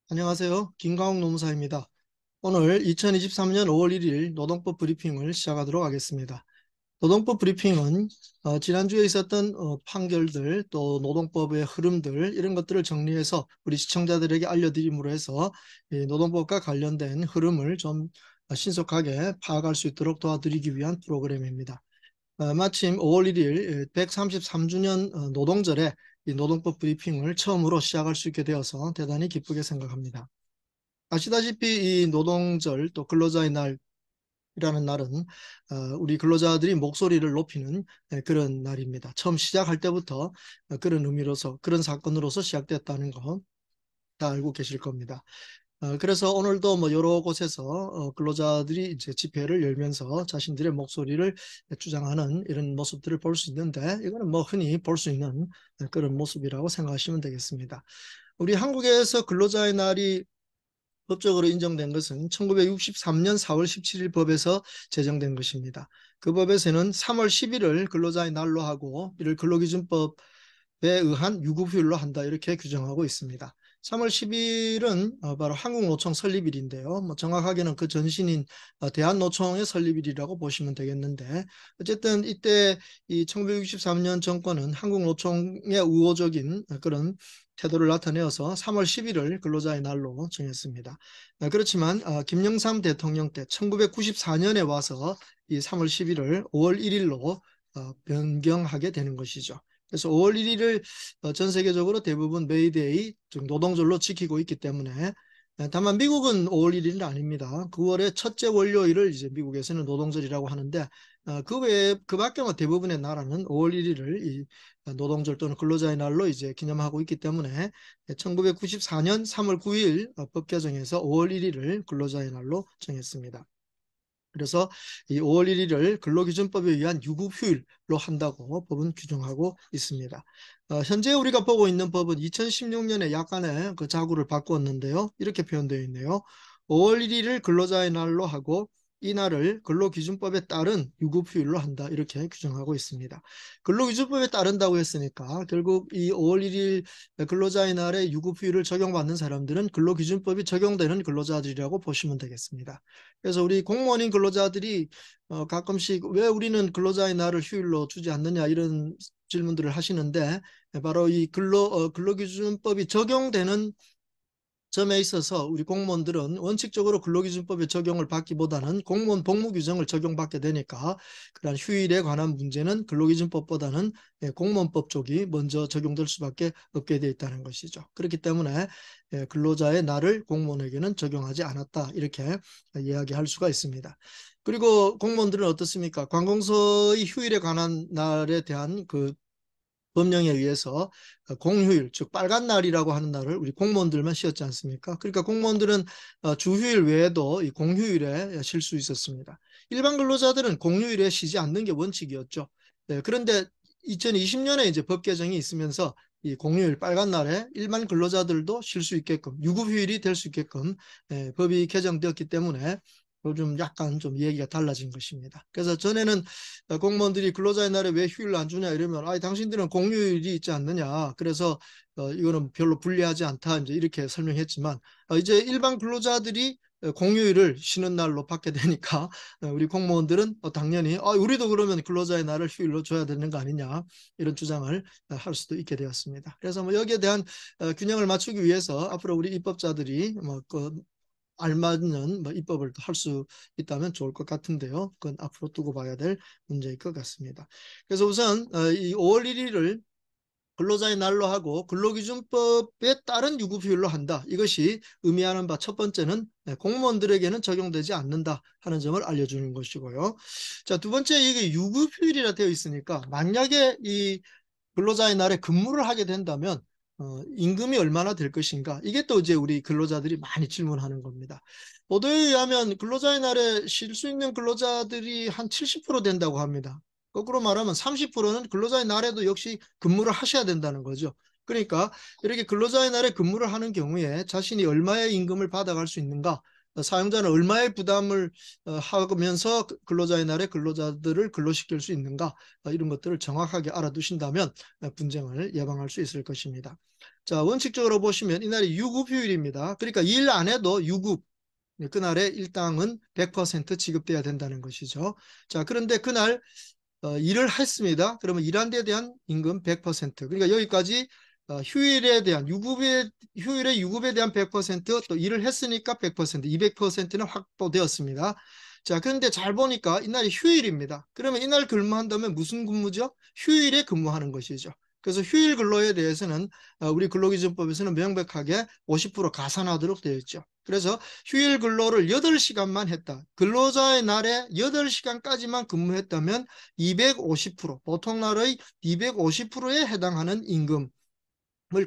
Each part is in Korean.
안녕하세요. 김광욱 노무사입니다. 오늘 2023년 5월 1일 노동법 브리핑을 시작하도록 하겠습니다. 노동법 브리핑은 지난주에 있었던 판결들 또 노동법의 흐름들 이런 것들을 정리해서 우리 시청자들에게 알려드림으로 해서 이 노동법과 관련된 흐름을 좀 신속하게 파악할 수 있도록 도와드리기 위한 프로그램입니다. 마침 5월 1일 133주년 노동절에 이 노동법 브리핑을 처음으로 시작할 수 있게 되어서 대단히 기쁘게 생각합니다. 아시다시피 이 노동절 또 근로자의 날이라는 날은 우리 근로자들이 목소리를 높이는 그런 날입니다. 처음 시작할 때부터 그런 의미로서 그런 사건으로서 시작됐다는 거 다 알고 계실 겁니다. 그래서 오늘도 뭐 여러 곳에서 근로자들이 이제 집회를 열면서 자신들의 목소리를 주장하는 이런 모습들을 볼 수 있는데 이거는 뭐 흔히 볼 수 있는 그런 모습이라고 생각하시면 되겠습니다. 우리 한국에서 근로자의 날이 법적으로 인정된 것은 1963년 4월 17일 법에서 제정된 것입니다. 그 법에서는 3월 10일을 근로자의 날로 하고 이를 근로기준법에 의한 유급휴일로 한다 이렇게 규정하고 있습니다. 3월 10일은 바로 한국노총 설립일인데요. 뭐 정확하게는 그 전신인 대한노총의 설립일이라고 보시면 되겠는데 어쨌든 이때 이 1963년 정권은 한국노총의 우호적인 그런 태도를 나타내어서 3월 10일을 근로자의 날로 정했습니다. 그렇지만 김영삼 대통령 때 1994년에 와서 이 3월 10일을 5월 1일로 변경하게 되는 것이죠. 그래서 5월 1일을 전 세계적으로 대부분 메이데이, 즉 노동절로 지키고 있기 때문에 다만 미국은 5월 1일은 아닙니다. 9월의 첫째 월요일을 이제 미국에서는 노동절이라고 하는데 그 외에 그 밖에 대부분의 나라는 5월 1일을 이 노동절 또는 근로자의 날로 이제 기념하고 있기 때문에 1994년 3월 9일 법 개정에서 5월 1일을 근로자의 날로 정했습니다. 그래서 이 5월 1일을 근로기준법에 의한 유급휴일로 한다고 법은 규정하고 있습니다. 현재 우리가 보고 있는 법은 2016년에 약간의 그 자구를 바꾸었는데요. 이렇게 표현되어 있네요. 5월 1일을 근로자의 날로 하고 이 날을 근로기준법에 따른 유급휴일로 한다. 이렇게 규정하고 있습니다. 근로기준법에 따른다고 했으니까 결국 이 5월 1일 근로자의 날에 유급휴일을 적용받는 사람들은 근로기준법이 적용되는 근로자들이라고 보시면 되겠습니다. 그래서 우리 공무원인 근로자들이 가끔씩 왜 우리는 근로자의 날을 휴일로 주지 않느냐 이런 질문들을 하시는데 바로 이 근로기준법이 적용되는 점에 있어서 우리 공무원들은 원칙적으로 근로기준법의 적용을 받기보다는 공무원 복무규정을 적용받게 되니까 그런 휴일에 관한 문제는 근로기준법보다는 공무원법 쪽이 먼저 적용될 수밖에 없게 되어 있다는 것이죠. 그렇기 때문에 근로자의 날을 공무원에게는 적용하지 않았다 이렇게 이야기할 수가 있습니다. 그리고 공무원들은 어떻습니까? 관공서의 휴일에 관한 날에 대한 그 법령에 의해서 공휴일, 즉 빨간 날이라고 하는 날을 우리 공무원들만 쉬었지 않습니까? 그러니까 공무원들은 주휴일 외에도 이 공휴일에 쉴 수 있었습니다. 일반 근로자들은 공휴일에 쉬지 않는 게 원칙이었죠. 그런데 2020년에 이제 법 개정이 있으면서 이 공휴일 빨간 날에 일반 근로자들도 쉴 수 있게끔 유급휴일이 될 수 있게끔 법이 개정되었기 때문에 요즘 약간 좀 얘기가 달라진 것입니다. 그래서 전에는 공무원들이 근로자의 날에 왜 휴일을 안 주냐 이러면 당신들은 공휴일이 있지 않느냐 그래서 이거는 별로 불리하지 않다 이제 이렇게 설명했지만 이제 일반 근로자들이 공휴일을 쉬는 날로 받게 되니까 우리 공무원들은 당연히 우리도 그러면 근로자의 날을 휴일로 줘야 되는 거 아니냐 이런 주장을 할 수도 있게 되었습니다. 그래서 뭐 여기에 대한 균형을 맞추기 위해서 앞으로 우리 입법자들이 뭐그 알맞는 뭐 입법을 할 수 있다면 좋을 것 같은데요. 그건 앞으로 두고 봐야 될 문제일 것 같습니다. 그래서 우선 이 5월 1일을 근로자의 날로 하고 근로기준법에 따른 유급휴일로 한다. 이것이 의미하는 바 첫 번째는 공무원들에게는 적용되지 않는다 하는 점을 알려주는 것이고요. 자, 두 번째 이게 유급휴일이라 되어 있으니까 만약에 이 근로자의 날에 근무를 하게 된다면 임금이 얼마나 될 것인가? 이게 또 이제 우리 근로자들이 많이 질문하는 겁니다. 보도에 의하면 근로자의 날에 쉴 수 있는 근로자들이 한 70% 된다고 합니다. 거꾸로 말하면 30%는 근로자의 날에도 역시 근무를 하셔야 된다는 거죠. 그러니까 이렇게 근로자의 날에 근무를 하는 경우에 자신이 얼마의 임금을 받아갈 수 있는가? 사용자는 얼마의 부담을 하면서 근로자의 날에 근로자들을 근로시킬 수 있는가? 이런 것들을 정확하게 알아두신다면 분쟁을 예방할 수 있을 것입니다. 자, 원칙적으로 보시면 이날이 유급휴일입니다. 그러니까 일 안 해도 유급, 그날의 일당은 100% 지급돼야 된다는 것이죠. 자, 그런데 그날 일을 했습니다. 그러면 일한 데 대한 임금 100%. 그러니까 여기까지 휴일에 대한 휴일의 유급에 대한 100%, 또 일을 했으니까 100%, 200%는 확보되었습니다. 자, 그런데 잘 보니까 이날이 휴일입니다. 그러면 이날 근무한다면 무슨 근무죠? 휴일에 근무하는 것이죠. 그래서 휴일 근로에 대해서는 우리 근로기준법에서는 명백하게 50% 가산하도록 되어 있죠. 그래서 휴일 근로를 8시간만 했다. 근로자의 날에 8시간까지만 근무했다면 250%, 보통 날의 250%에 해당하는 임금을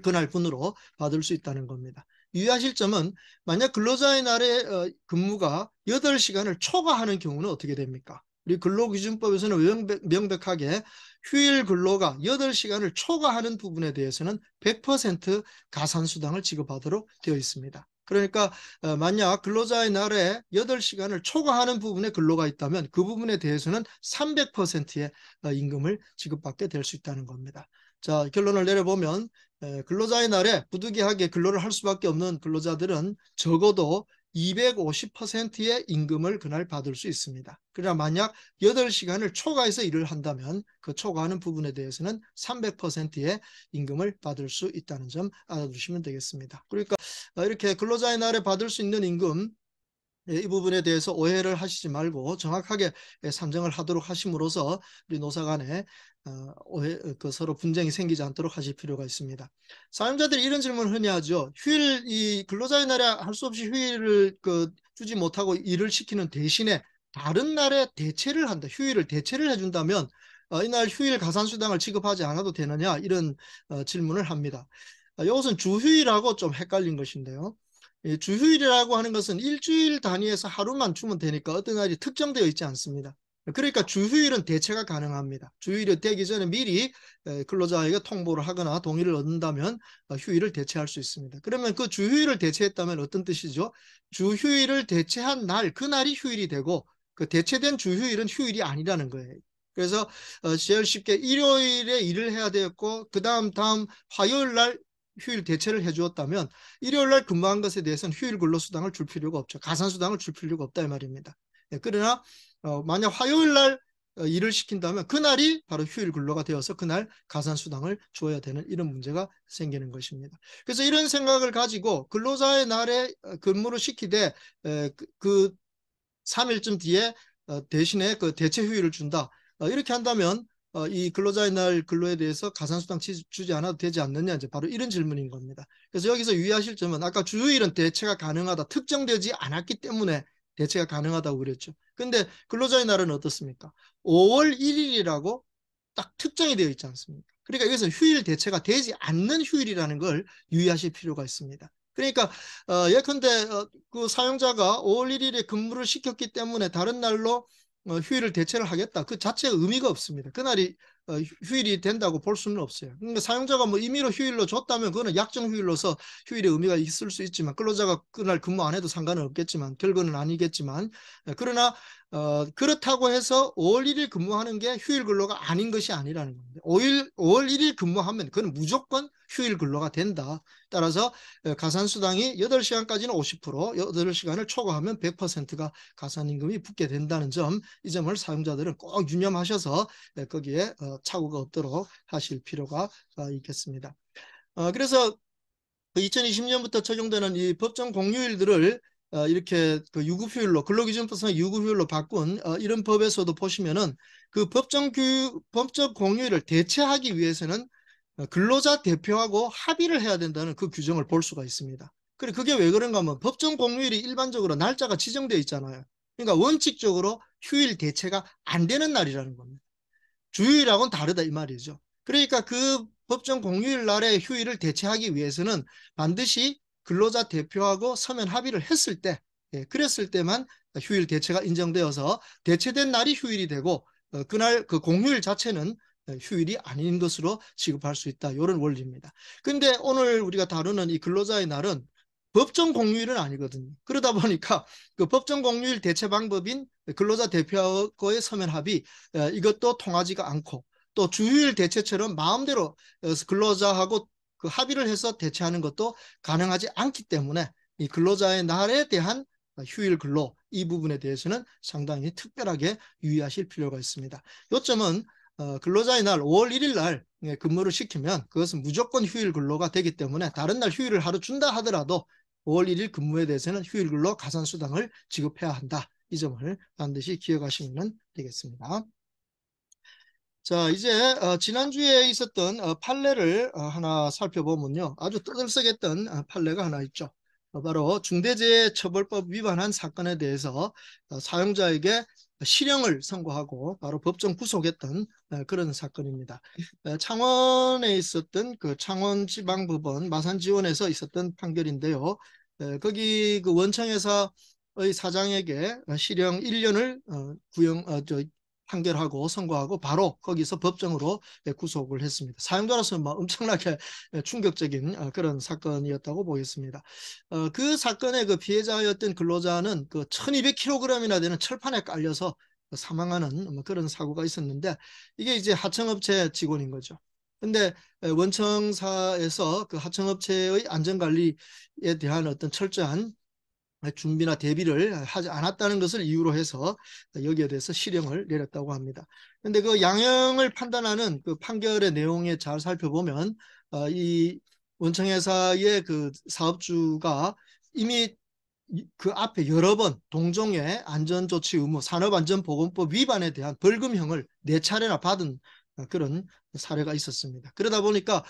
그날 분으로 받을 수 있다는 겁니다. 유의하실 점은 만약 근로자의 날에 근무가 8시간을 초과하는 경우는 어떻게 됩니까? 우리 근로기준법에서는 명백하게 휴일 근로가 8시간을 초과하는 부분에 대해서는 100% 가산수당을 지급하도록 되어 있습니다. 그러니까 만약 근로자의 날에 8시간을 초과하는 부분에 근로가 있다면 그 부분에 대해서는 300%의 임금을 지급받게 될 수 있다는 겁니다. 자, 결론을 내려보면 근로자의 날에 부득이하게 근로를 할 수밖에 없는 근로자들은 적어도 250%의 임금을 그날 받을 수 있습니다. 그러나 만약 8시간을 초과해서 일을 한다면 그 초과하는 부분에 대해서는 300%의 임금을 받을 수 있다는 점 알아두시면 되겠습니다. 그러니까 이렇게 근로자의 날에 받을 수 있는 임금, 이 부분에 대해서 오해를 하시지 말고 정확하게 산정을 하도록 하심으로써 우리 노사 간에 서로 분쟁이 생기지 않도록 하실 필요가 있습니다. 사용자들이 이런 질문을 흔히 하죠. 이 근로자의 날에 할 수 없이 휴일을 주지 못하고 일을 시키는 대신에 다른 날에 대체를 한다. 휴일을 대체를 해준다면 이날 휴일 가산수당을 지급하지 않아도 되느냐, 이런 질문을 합니다. 이것은 주휴일하고 좀 헷갈린 것인데요. 주휴일이라고 하는 것은 일주일 단위에서 하루만 주면 되니까 어떤 날이 특정되어 있지 않습니다. 그러니까 주휴일은 대체가 가능합니다. 주휴일이 되기 전에 미리 근로자에게 통보를 하거나 동의를 얻는다면 휴일을 대체할 수 있습니다. 그러면 그 주휴일을 대체했다면 어떤 뜻이죠? 주휴일을 대체한 날, 그날이 휴일이 되고 그 대체된 주휴일은 휴일이 아니라는 거예요. 그래서 제일 쉽게 일요일에 일을 해야 되었고 다음 화요일 날 휴일 대체를 해주었다면 일요일 날 근무한 것에 대해서는 휴일 근로수당을 줄 필요가 없죠. 가산수당을 줄 필요가 없다, 이 말입니다. 그러나 만약 화요일 날 일을 시킨다면 그날이 바로 휴일 근로가 되어서 그날 가산수당을 줘야 되는 이런 문제가 생기는 것입니다. 그래서 이런 생각을 가지고 근로자의 날에 근무를 시키되 그 3일쯤 뒤에 대신에 그 대체 휴일을 준다. 이렇게 한다면 이 근로자의 날 근로에 대해서 가산수당 주지 않아도 되지 않느냐, 이제 바로 이런 질문인 겁니다. 그래서 여기서 유의하실 점은 아까 주휴일은 대체가 가능하다, 특정되지 않았기 때문에 대체가 가능하다고 그랬죠. 근데 근로자의 날은 어떻습니까? 5월 1일이라고 딱 특정이 되어 있지 않습니까? 그러니까 여기서 휴일 대체가 되지 않는 휴일이라는 걸 유의하실 필요가 있습니다. 그러니까 예컨대 그 사용자가 5월 1일에 근무를 시켰기 때문에 다른 날로 휴일을 대체를 하겠다, 그 자체가 의미가 없습니다. 그날이 휴일이 된다고 볼 수는 없어요. 그러니까 사용자가 뭐 임의로 휴일로 줬다면 그거는 약정 휴일로서 휴일의 의미가 있을 수 있지만, 근로자가 그날 근무 안 해도 상관은 없겠지만, 결과는 아니겠지만, 그러나 그렇다고 해서 5월 1일 근무하는 게 휴일 근로가 아닌 것이 아니라는 겁니다. 5월 1일 근무하면 그건 무조건 휴일 근로가 된다. 따라서 가산수당이 8시간까지는 50%, 8시간을 초과하면 100%가 가산임금이 붙게 된다는 점, 이 점을 사용자들은 꼭 유념하셔서 거기에 착오가 없도록 하실 필요가 있겠습니다. 그래서 2020년부터 적용되는 이 법정 공휴일들을 이렇게 그 유급휴일로, 근로기준법상 유급휴일로 바꾼 이런 법에서도 보시면은 그 법정 공휴일을 대체하기 위해서는 근로자 대표하고 합의를 해야 된다는 그 규정을 볼 수가 있습니다. 그게 왜 그런가 하면 법정 공휴일이 일반적으로 날짜가 지정되어 있잖아요. 그러니까 원칙적으로 휴일 대체가 안 되는 날이라는 겁니다. 주휴일하고는 다르다, 이 말이죠. 그러니까 그 법정 공휴일 날에 휴일을 대체하기 위해서는 반드시 근로자 대표하고 서면 합의를 했을 때, 그랬을 때만 휴일 대체가 인정되어서 대체된 날이 휴일이 되고 그날 그 공휴일 자체는 휴일이 아닌 것으로 취급할 수 있다, 이런 원리입니다. 근데 오늘 우리가 다루는 이 근로자의 날은 법정 공휴일은 아니거든요. 그러다 보니까 그 법정 공휴일 대체 방법인 근로자 대표하고의 서면 합의, 이것도 통하지가 않고, 또 주휴일 대체처럼 마음대로 근로자하고 그 합의를 해서 대체하는 것도 가능하지 않기 때문에 이 근로자의 날에 대한 휴일 근로 이 부분에 대해서는 상당히 특별하게 유의하실 필요가 있습니다. 요점은 근로자의 날 5월 1일 날 근무를 시키면 그것은 무조건 휴일 근로가 되기 때문에 다른 날 휴일을 하루 준다 하더라도 5월 1일 근무에 대해서는 휴일 근로 가산수당을 지급해야 한다. 이 점을 반드시 기억하시면 되겠습니다. 자, 이제 지난주에 있었던 판례를 하나 살펴보면요. 아주 떠들썩했던 판례가 하나 있죠. 바로 중대재해처벌법 위반한 사건에 대해서 사용자에게 실형을 선고하고 바로 법정 구속했던 그런 사건입니다. 창원에 있었던 그 창원지방법원 마산지원에서 있었던 판결인데요. 거기 그 원청회사의 사장에게 실형 1년을 판결하고 선고하고 바로 거기서 법정으로 구속을 했습니다. 사용자로서는 엄청나게 충격적인 그런 사건이었다고 보겠습니다. 그 사건의 그 피해자였던 근로자는 그 1200kg이나 되는 철판에 깔려서 사망하는 그런 사고가 있었는데 이게 이제 하청업체 직원인 거죠. 근데 원청사에서 그 하청업체의 안전관리에 대한 어떤 철저한 준비나 대비를 하지 않았다는 것을 이유로 해서 여기에 대해서 실형을 내렸다고 합니다. 그런데 그 양형을 판단하는 그 판결의 내용에 잘 살펴보면 이 원청회사의 그 사업주가 이미 그 앞에 여러 번 동종의 안전조치 의무, 산업안전보건법 위반에 대한 벌금형을 4차례나 받은 그런 사례가 있었습니다. 그러다 보니까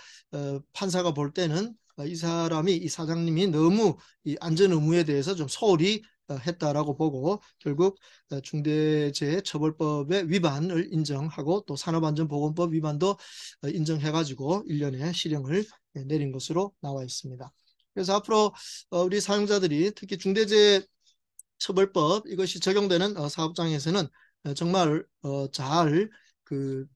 판사가 볼 때는 이 사람이, 이 사장님이 너무 이 안전 의무에 대해서 좀 소홀히 했다라고 보고 결국 중대재해처벌법의 위반을 인정하고 또 산업안전보건법 위반도 인정해가지고 1년의 실형을 내린 것으로 나와 있습니다. 그래서 앞으로 우리 사용자들이 특히 중대재해처벌법 이것이 적용되는 사업장에서는 정말 잘 그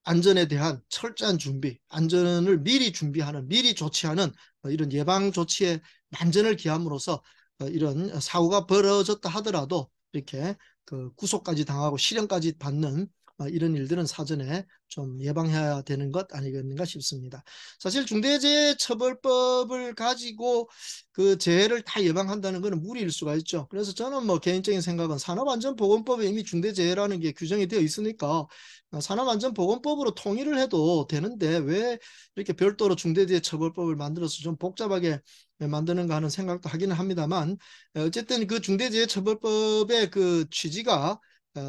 안전에 대한 철저한 준비, 안전을 미리 준비하는, 미리 조치하는 이런 예방 조치에 만전을 기함으로써 이런 사고가 벌어졌다 하더라도 이렇게 그 구속까지 당하고 실형까지 받는 이런 일들은 사전에 좀 예방해야 되는 것 아니겠는가 싶습니다. 사실 중대재해처벌법을 가지고 그 재해를 다 예방한다는 것은 무리일 수가 있죠. 그래서 저는 뭐 개인적인 생각은 산업안전보건법에 이미 중대재해라는 게 규정이 되어 있으니까 산업안전보건법으로 통일을 해도 되는데 왜 이렇게 별도로 중대재해처벌법을 만들어서 좀 복잡하게 만드는가 하는 생각도 하기는 합니다만 어쨌든 그 중대재해처벌법의 그 취지가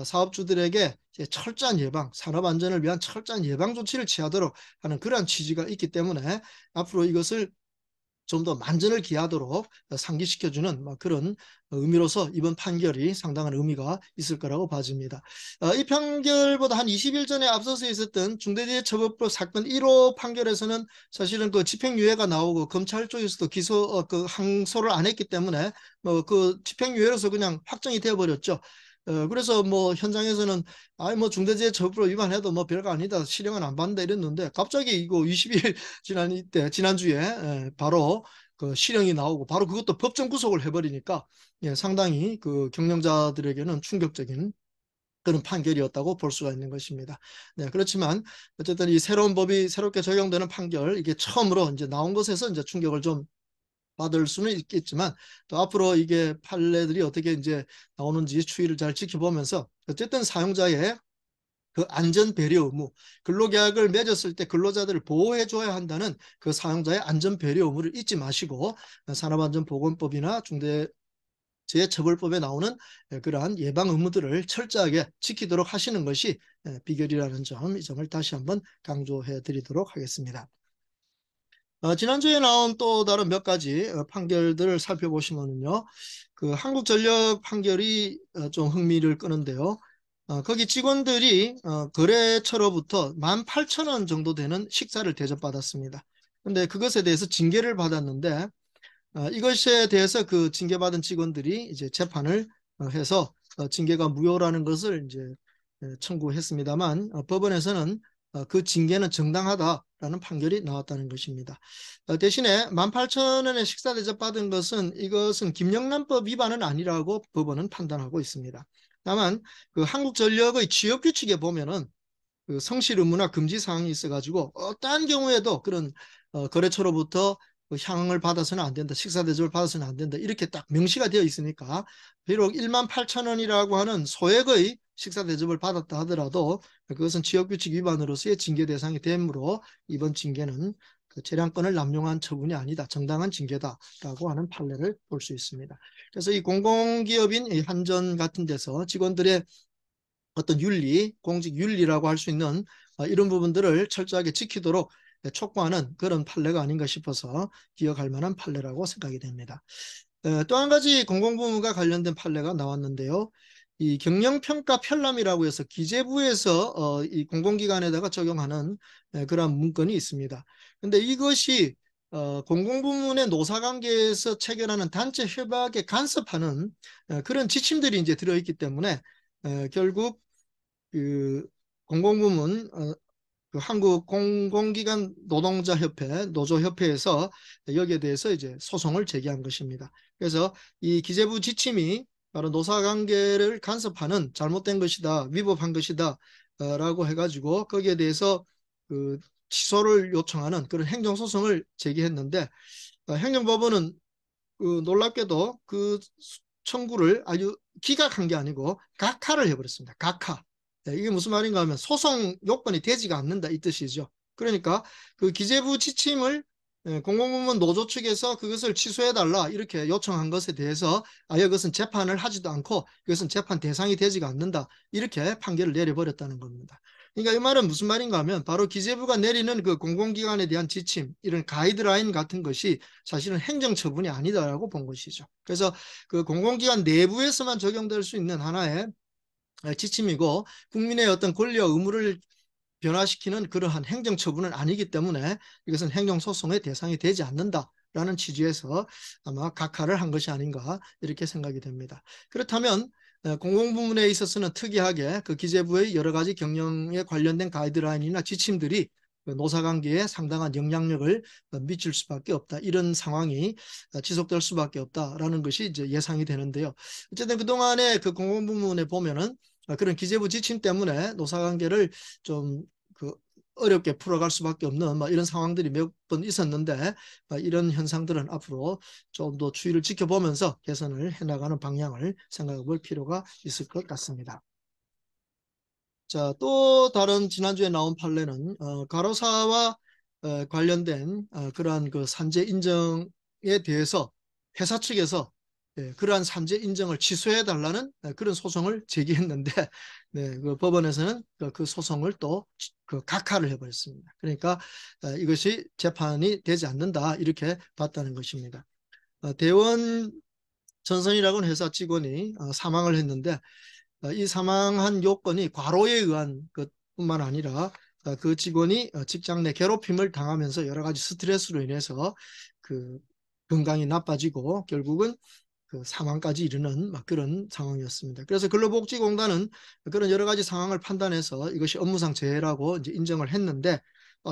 사업주들에게 철저한 예방, 산업안전을 위한 철저한 예방 조치를 취하도록 하는 그러한 취지가 있기 때문에 앞으로 이것을 좀 더 만전을 기하도록 상기시켜주는 그런 의미로서 이번 판결이 상당한 의미가 있을 거라고 봐집니다. 이 판결보다 한 20일 전에 앞서서 있었던 중대재해처벌법 사건 1호 판결에서는 사실은 그 집행유예가 나오고 검찰 쪽에서도 그 항소를 안 했기 때문에 그 집행유예로서 그냥 확정이 되어버렸죠. 그래서 뭐 현장에서는 뭐 중대재해처벌법 위반해도 뭐 별거 아니다 실형은 안 받는다 이랬는데 갑자기 이거 20일 지난주에 바로 그 실형이 나오고 바로 그것도 법정 구속을 해버리니까 상당히 그 경영자들에게는 충격적인 그런 판결이었다고 볼 수가 있는 것입니다. 네, 그렇지만 어쨌든 이 새로운 법이 새롭게 적용되는 판결 이게 처음으로 이제 나온 것에서 이제 충격을 좀 받을 수는 있겠지만 또 앞으로 이게 판례들이 어떻게 이제 나오는지 추이를 잘 지켜보면서 어쨌든 사용자의 그 안전 배려 의무, 근로계약을 맺었을 때 근로자들을 보호해 줘야 한다는 그 사용자의 안전 배려 의무를 잊지 마시고 산업안전보건법이나 중대재해처벌법에 나오는 그러한 예방 의무들을 철저하게 지키도록 하시는 것이 비결이라는 점, 이 점을 다시 한번 강조해 드리도록 하겠습니다. 지난주에 나온 또 다른 몇 가지 판결들을 살펴보시면요. 그 한국전력 판결이 좀 흥미를 끄는데요. 거기 직원들이 거래처로부터 18,000원 정도 되는 식사를 대접받았습니다. 근데 그것에 대해서 징계를 받았는데 이것에 대해서 그 징계받은 직원들이 이제 재판을 해서 징계가 무효라는 것을 이제 청구했습니다만 법원에서는 그 징계는 정당하다라는 판결이 나왔다는 것입니다. 대신에 18,000원의 식사 대접 받은 것은 이것은 김영란법 위반은 아니라고 법원은 판단하고 있습니다. 다만 그 한국전력의 취업 규칙에 보면은 그 성실 의무나 금지 사항이 있어가지고 어떠한 경우에도 그런 거래처로부터 그 향응을 받아서는 안 된다, 식사 대접을 받아서는 안 된다, 이렇게 딱 명시가 되어 있으니까 비록 18,000원이라고 하는 소액의 식사 대접을 받았다 하더라도 그것은 지역규칙 위반으로서의 징계 대상이 되므로 이번 징계는 그 재량권을 남용한 처분이 아니다, 정당한 징계다라고 하는 판례를 볼 수 있습니다. 그래서 이 공공기업인 이 한전 같은 데서 직원들의 어떤 윤리, 공직 윤리라고 할 수 있는 이런 부분들을 철저하게 지키도록 촉구하는 그런 판례가 아닌가 싶어서 기억할 만한 판례라고 생각이 됩니다. 또 한 가지 공공부문과 관련된 판례가 나왔는데요. 이 경영평가 편람이라고 해서 기재부에서 이 공공기관에다가 적용하는 그런 문건이 있습니다. 그런데 이것이 공공부문의 노사관계에서 체결하는 단체 협약에 간섭하는 그런 지침들이 이제 들어있기 때문에 결국 그 공공부문 그 한국 공공기관 노동자협회 노조협회에서 여기에 대해서 이제 소송을 제기한 것입니다. 그래서 이 기재부 지침이 바로 노사관계를 간섭하는 잘못된 것이다, 위법한 것이다 라고 해가지고 거기에 대해서 그 취소를 요청하는 그런 행정소송을 제기했는데 행정법원은 놀랍게도 그 청구를 아주 기각한 게 아니고 각하를 해버렸습니다. 각하. 이게 무슨 말인가 하면 소송 요건이 되지가 않는다 이 뜻이죠. 그러니까 그 기재부 지침을 공공부문 노조 측에서 그것을 취소해달라 이렇게 요청한 것에 대해서 이것은 재판을 하지도 않고 이것은 재판 대상이 되지가 않는다 이렇게 판결을 내려버렸다는 겁니다. 그러니까 이 말은 무슨 말인가 하면 바로 기재부가 내리는 그 공공기관에 대한 지침 이런 가이드라인 같은 것이 사실은 행정처분이 아니다라고 본 것이죠. 그래서 그 공공기관 내부에서만 적용될 수 있는 하나의 지침이고 국민의 어떤 권리와 의무를 변화시키는 그러한 행정처분은 아니기 때문에 이것은 행정소송의 대상이 되지 않는다라는 취지에서 아마 각하를 한 것이 아닌가 이렇게 생각이 됩니다. 그렇다면 공공부문에 있어서는 특이하게 그 기재부의 여러 가지 경영에 관련된 가이드라인이나 지침들이 노사관계에 상당한 영향력을 미칠 수밖에 없다. 이런 상황이 지속될 수밖에 없다라는 것이 이제 예상이 되는데요. 어쨌든 그동안에 그 공공부문에 보면은 그런 기재부 지침 때문에 노사관계를 좀 그 어렵게 풀어갈 수밖에 없는 이런 상황들이 몇 번 있었는데 이런 현상들은 앞으로 좀 더 추이를 지켜보면서 개선을 해나가는 방향을 생각해 볼 필요가 있을 것 같습니다. 자, 또 다른 지난주에 나온 판례는 가로사와 관련된 그러한 그 산재 인정에 대해서 회사 측에서 그러한 산재 인정을 취소해 달라는 그런 소송을 제기했는데 네, 그 법원에서는 그 소송을 또 그 각하를 해버렸습니다. 그러니까 이것이 재판이 되지 않는다 이렇게 봤다는 것입니다. 대원 전선이라고는 회사 직원이 사망을 했는데 이 사망한 요건이 과로에 의한 것뿐만 아니라 그 직원이 직장 내 괴롭힘을 당하면서 여러 가지 스트레스로 인해서 그 건강이 나빠지고 결국은 그 사망까지 이르는 그런 상황이었습니다. 그래서 근로복지공단은 그런 여러 가지 상황을 판단해서 이것이 업무상 재해라고 이제 인정을 했는데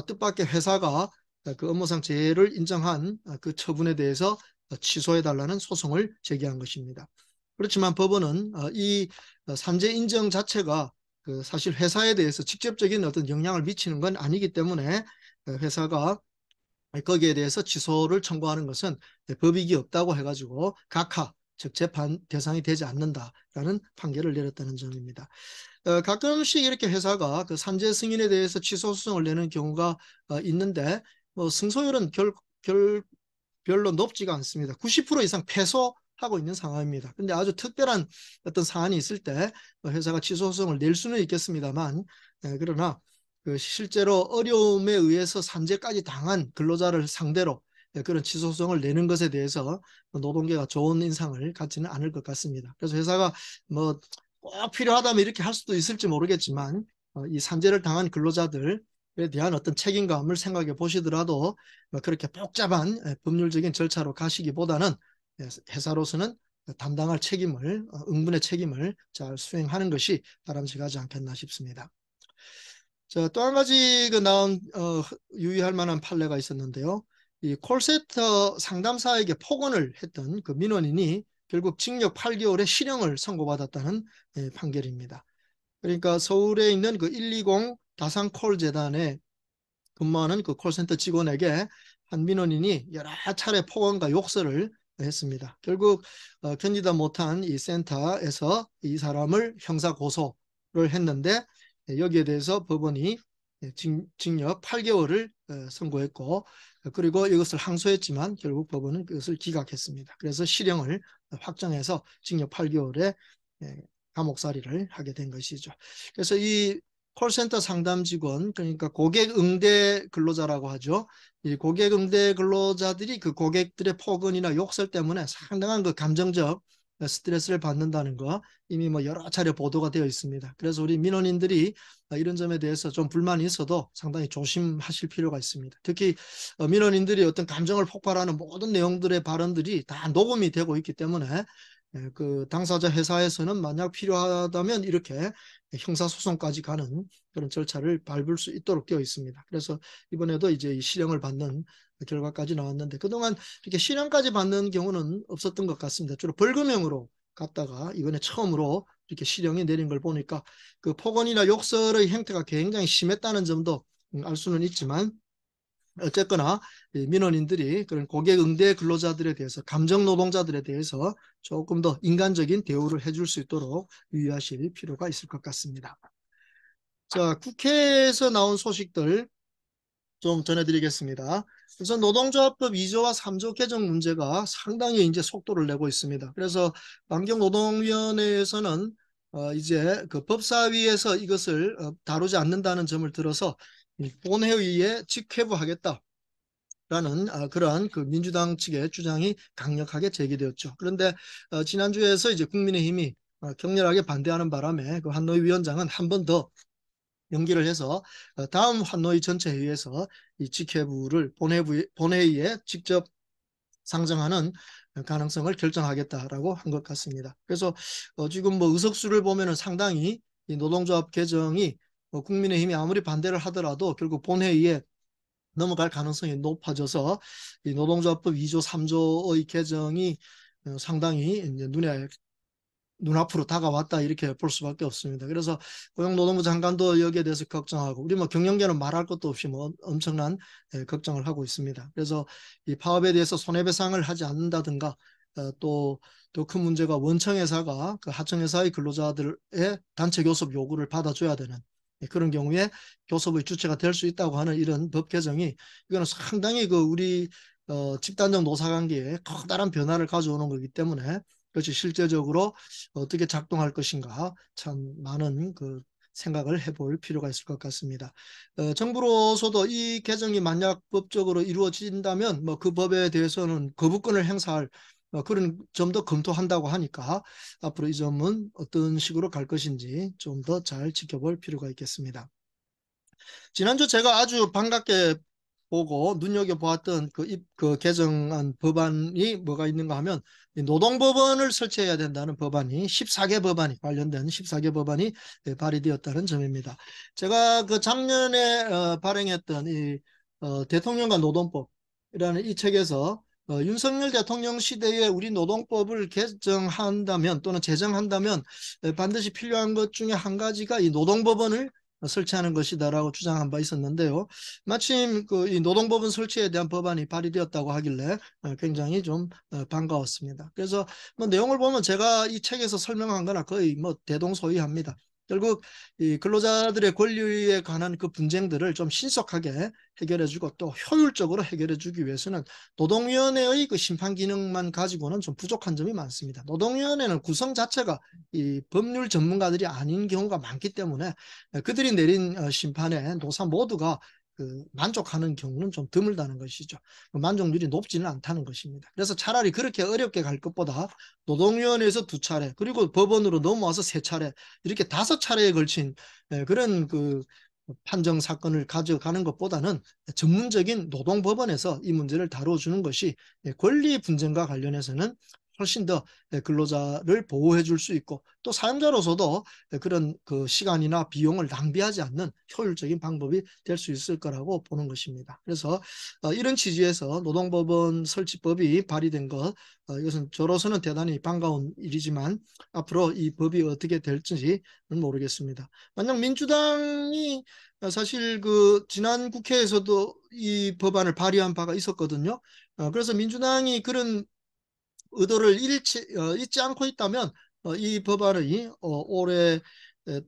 뜻밖의 회사가 그 업무상 재해를 인정한 그 처분에 대해서 취소해달라는 소송을 제기한 것입니다. 그렇지만 법원은 이 산재 인정 자체가 그 사실 회사에 대해서 직접적인 어떤 영향을 미치는 건 아니기 때문에 회사가 거기에 대해서 취소를 청구하는 것은 법익이 없다고 해가지고 각하, 즉 재판 대상이 되지 않는다라는 판결을 내렸다는 점입니다. 가끔씩 이렇게 회사가 그 산재 승인에 대해서 취소 소송을 내는 경우가 있는데 뭐 승소율은 별로 높지가 않습니다. 90% 이상 패소하고 있는 상황입니다. 근데 아주 특별한 어떤 사안이 있을 때 회사가 취소 소송을 낼 수는 있겠습니다만 그러나 그 실제로 어려움에 의해서 산재까지 당한 근로자를 상대로 그런 취소 소송을 내는 것에 대해서 노동계가 좋은 인상을 갖지는 않을 것 같습니다. 그래서 회사가 뭐 꼭 필요하다면 이렇게 할 수도 있을지 모르겠지만 이 산재를 당한 근로자들에 대한 어떤 책임감을 생각해 보시더라도 그렇게 복잡한 법률적인 절차로 가시기보다는 회사로서는 담당할 책임을 응분의 책임을 잘 수행하는 것이 바람직하지 않겠나 싶습니다. 자, 또 한 가지 그 나온 유의할 만한 판례가 있었는데요. 이 콜센터 상담사에게 폭언을 했던 그 민원인이 결국 징역 8개월의 실형을 선고받았다는 판결입니다. 그러니까 서울에 있는 그 120 다산콜 재단에 근무하는 그 콜센터 직원에게 한 민원인이 여러 차례 폭언과 욕설을 했습니다. 결국 견디다 못한 이 센터에서 이 사람을 형사 고소를 했는데 여기에 대해서 법원이 징역 8개월을 선고했고 그리고 이것을 항소했지만 결국 법원은 그것을 기각했습니다. 그래서 실형을 확정해서 징역 8개월에 감옥살이를 하게 된 것이죠. 그래서 이 콜센터 상담 직원, 그러니까 고객 응대 근로자라고 하죠. 이 고객 응대 근로자들이 그 고객들의 폭언이나 욕설 때문에 상당한 그 감정적 스트레스를 받는다는 거 이미 뭐 여러 차례 보도가 되어 있습니다. 그래서 우리 민원인들이 이런 점에 대해서 좀 불만이 있어도 상당히 조심하실 필요가 있습니다. 특히 민원인들이 어떤 감정을 폭발하는 모든 내용들의 발언들이 다 녹음이 되고 있기 때문에 그 당사자 회사에서는 만약 필요하다면 이렇게 형사소송까지 가는 그런 절차를 밟을 수 있도록 되어 있습니다. 그래서 이번에도 이제 실형을 받는 결과까지 나왔는데 그동안 이렇게 실형까지 받는 경우는 없었던 것 같습니다. 주로 벌금형으로 갔다가 이번에 처음으로 이렇게 실형이 내린 걸 보니까 그 폭언이나 욕설의 형태가 굉장히 심했다는 점도 알 수는 있지만 어쨌거나 민원인들이 그런 고객 응대 근로자들에 대해서 감정 노동자들에 대해서 조금 더 인간적인 대우를 해줄 수 있도록 유의하실 필요가 있을 것 같습니다. 자, 국회에서 나온 소식들 좀 전해드리겠습니다. 우선 노동조합법 2조와 3조 개정 문제가 상당히 이제 속도를 내고 있습니다. 그래서 환경노동위원회에서는 이제 그 법사위에서 이것을 다루지 않는다는 점을 들어서 본회의에 직회부하겠다. 라는 그러한 그 민주당 측의 주장이 강력하게 제기되었죠. 그런데 지난주에서 이제 국민의힘이 격렬하게 반대하는 바람에 그 한노위 위원장은 한 번 더 연기를 해서 다음 한노위 전체 회의에서 이 직회부를 본회의에 직접 상정하는 가능성을 결정하겠다라고 한 것 같습니다. 그래서 지금 뭐 의석수를 보면은 상당히 이 노동조합 개정이 국민의힘이 아무리 반대를 하더라도 결국 본회의에 넘어갈 가능성이 높아져서 이 노동조합법 2조 3조의 개정이 상당히 이제 눈앞으로 다가왔다 이렇게 볼 수밖에 없습니다. 그래서 고용노동부 장관도 여기에 대해서 걱정하고 우리 뭐 경영계는 말할 것도 없이 뭐 엄청난 걱정을 하고 있습니다. 그래서 이 파업에 대해서 손해배상을 하지 않는다든가 또 더 큰 문제가 원청회사가 그 하청회사의 근로자들의 단체 교섭 요구를 받아줘야 되는 그런 경우에 교섭의 주체가 될 수 있다고 하는 이런 법 개정이 이거는 상당히 그 우리 집단적 노사관계에 커다란 변화를 가져오는 거기 때문에 그것이 실제적으로 어떻게 작동할 것인가 참 많은 그 생각을 해볼 필요가 있을 것 같습니다. 정부로서도 이 개정이 만약 법적으로 이루어진다면 뭐 그 법에 대해서는 거부권을 행사할 그런 점도 검토한다고 하니까 앞으로 이 점은 어떤 식으로 갈 것인지 좀 더 잘 지켜볼 필요가 있겠습니다. 지난주 제가 아주 반갑게 보고 눈여겨보았던 그 개정안 법안이 뭐가 있는가 하면 노동법원을 설치해야 된다는 법안이 14개 법안이 관련된 14개 법안이 발의되었다는 점입니다. 제가 그 작년에 발행했던 이 대통령과 노동법이라는 이 책에서 윤석열 대통령 시대에 우리 노동법을 개정한다면 또는 제정한다면 반드시 필요한 것 중에 한 가지가 이 노동법원을 설치하는 것이다라고 주장한 바 있었는데요. 마침 그 이 노동법원 설치에 대한 법안이 발의되었다고 하길래 굉장히 좀 반가웠습니다. 그래서 뭐 내용을 보면 제가 이 책에서 설명한 거나 거의 뭐 대동소이합니다. 결국 이 근로자들의 권리에 관한 그 분쟁들을 좀 신속하게 해결해주고 또 효율적으로 해결해주기 위해서는 노동위원회의 그 심판 기능만 가지고는 좀 부족한 점이 많습니다. 노동위원회는 구성 자체가 이 법률 전문가들이 아닌 경우가 많기 때문에 그들이 내린 심판에 노사 모두가 그 만족하는 경우는 좀 드물다는 것이죠. 만족률이 높지는 않다는 것입니다. 그래서 차라리 그렇게 어렵게 갈 것보다 노동위원회에서 2차례 그리고 법원으로 넘어와서 3차례 이렇게 5차례에 걸친 그런 그 판정 사건을 가져가는 것보다는 전문적인 노동법원에서 이 문제를 다뤄주는 것이 권리 분쟁과 관련해서는 훨씬 더 근로자를 보호해 줄 수 있고 또 사용자로서도 그런 그 시간이나 비용을 낭비하지 않는 효율적인 방법이 될 수 있을 거라고 보는 것입니다. 그래서 이런 취지에서 노동법원 설치법이 발의된 것, 이것은 저로서는 대단히 반가운 일이지만 앞으로 이 법이 어떻게 될지는 모르겠습니다. 만약 민주당이 사실 그 지난 국회에서도 이 법안을 발의한 바가 있었거든요. 그래서 민주당이 그런 의도를 잊지 않고 있다면 이 법안이 올해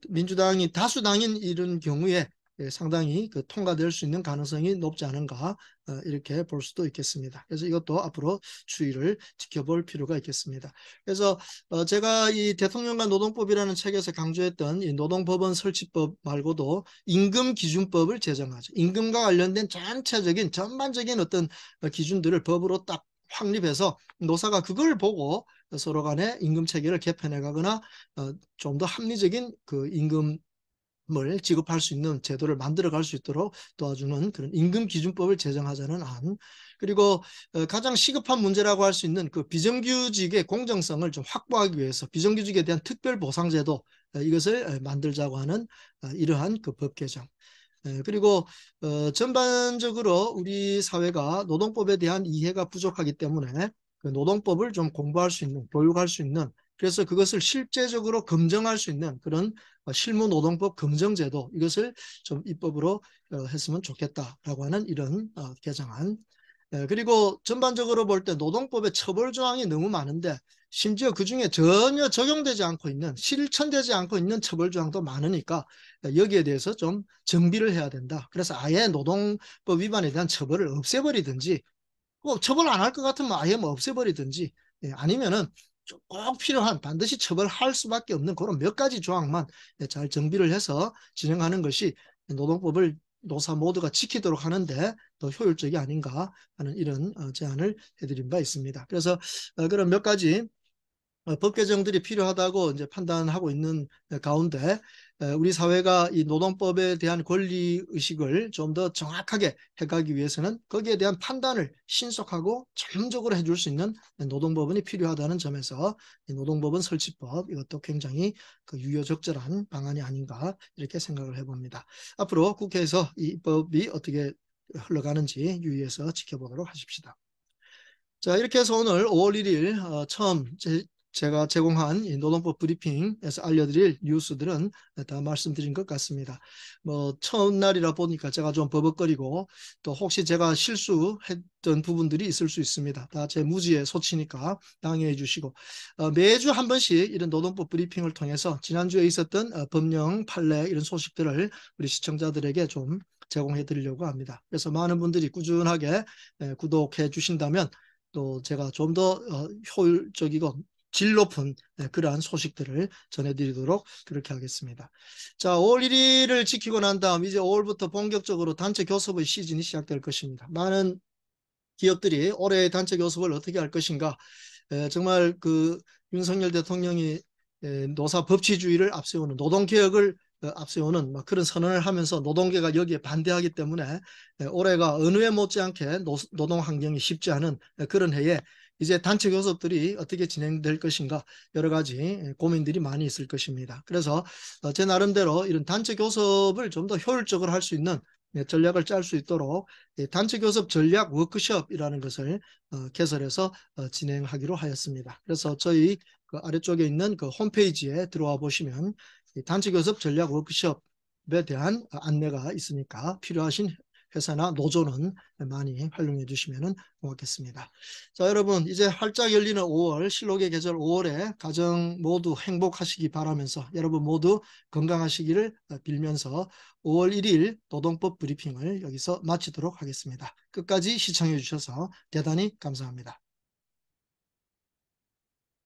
민주당이 다수당인 이런 경우에 상당히 그 통과될 수 있는 가능성이 높지 않은가 이렇게 볼 수도 있겠습니다. 그래서 이것도 앞으로 추이를 지켜볼 필요가 있겠습니다. 그래서 제가 이 대통령과 노동법이라는 책에서 강조했던 이 노동법원 설치법 말고도 임금기준법을 제정하죠. 임금과 관련된 전체적인 전반적인 어떤 기준들을 법으로 딱 확립해서 노사가 그걸 보고 서로 간에 임금 체계를 개편해 가거나 좀 더 합리적인 그 임금을 지급할 수 있는 제도를 만들어 갈 수 있도록 도와주는 그런 임금 기준법을 제정하자는 안, 그리고 가장 시급한 문제라고 할 수 있는 그 비정규직의 공정성을 좀 확보하기 위해서 비정규직에 대한 특별 보상 제도 이것을 만들자고 하는 이러한 그 법 개정. 그리고 전반적으로 우리 사회가 노동법에 대한 이해가 부족하기 때문에 그 노동법을 좀 공부할 수 있는, 교육할 수 있는, 그래서 그것을 실제적으로 검증할 수 있는 그런 실무 노동법 검증제도 이것을 좀 입법으로 했으면 좋겠다라고 하는 이런 개정안. 그리고 전반적으로 볼 때 노동법에 처벌 조항이 너무 많은데 심지어 그중에 전혀 적용되지 않고 있는 실천되지 않고 있는 처벌 조항도 많으니까 여기에 대해서 좀 정비를 해야 된다. 그래서 아예 노동법 위반에 대한 처벌을 없애버리든지 뭐 처벌 안 할 것 같으면 아예 뭐 없애버리든지 아니면은 꼭 필요한 반드시 처벌할 수밖에 없는 그런 몇 가지 조항만 잘 정비를 해서 진행하는 것이 노동법을 노사 모두가 지키도록 하는데 더 효율적이 아닌가 하는 이런 제안을 해드린 바 있습니다. 그래서 그런 몇 가지 법 개정들이 필요하다고 이제 판단하고 있는 가운데 우리 사회가 이 노동법에 대한 권리 의식을 좀 더 정확하게 해가기 위해서는 거기에 대한 판단을 신속하고 전문적으로 해줄 수 있는 노동법원이 필요하다는 점에서 이 노동법원 설치법 이것도 굉장히 그 유효적절한 방안이 아닌가 이렇게 생각을 해봅니다. 앞으로 국회에서 이 법이 어떻게 흘러가는지 유의해서 지켜보도록 하십시다. 자, 이렇게 해서 오늘 5월 1일 처음 제가 제공한 이 노동법 브리핑에서 알려드릴 뉴스들은 다 말씀드린 것 같습니다. 뭐 처음 날이라 보니까 제가 좀 버벅거리고 또 혹시 제가 실수했던 부분들이 있을 수 있습니다. 다 제 무지의 소치니까 양해해 주시고 매주 한 번씩 이런 노동법 브리핑을 통해서 지난주에 있었던 법령 판례 이런 소식들을 우리 시청자들에게 좀 제공해 드리려고 합니다. 그래서 많은 분들이 꾸준하게 구독해 주신다면 또 제가 좀 더 효율적이고 질 높은 그러한 소식들을 전해드리도록 그렇게 하겠습니다. 자, 5월 1일을 지키고 난 다음 이제 5월부터 본격적으로 단체 교섭의 시즌이 시작될 것입니다. 많은 기업들이 올해 단체 교섭을 어떻게 할 것인가. 정말 그 윤석열 대통령이 노사 법치주의를 앞세우는 노동개혁을 앞세우는 막 그런 선언을 하면서 노동계가 여기에 반대하기 때문에 올해가 어느 해 못지않게 노동 환경이 쉽지 않은 그런 해에 이제 단체 교섭들이 어떻게 진행될 것인가 여러 가지 고민들이 많이 있을 것입니다. 그래서 제 나름대로 이런 단체 교섭을 좀 더 효율적으로 할 수 있는 전략을 짤 수 있도록 단체 교섭 전략 워크숍이라는 것을 개설해서 진행하기로 하였습니다. 그래서 저희 그 아래쪽에 있는 그 홈페이지에 들어와 보시면 단체 교섭 전략 워크숍에 대한 안내가 있으니까 필요하신 회사나 노조는 많이 활용해 주시면 고맙겠습니다. 자, 여러분 이제 활짝 열리는 5월 실록의 계절 5월에 가정 모두 행복하시기 바라면서 여러분 모두 건강하시기를 빌면서 5월 1일 노동법 브리핑을 여기서 마치도록 하겠습니다. 끝까지 시청해 주셔서 대단히 감사합니다.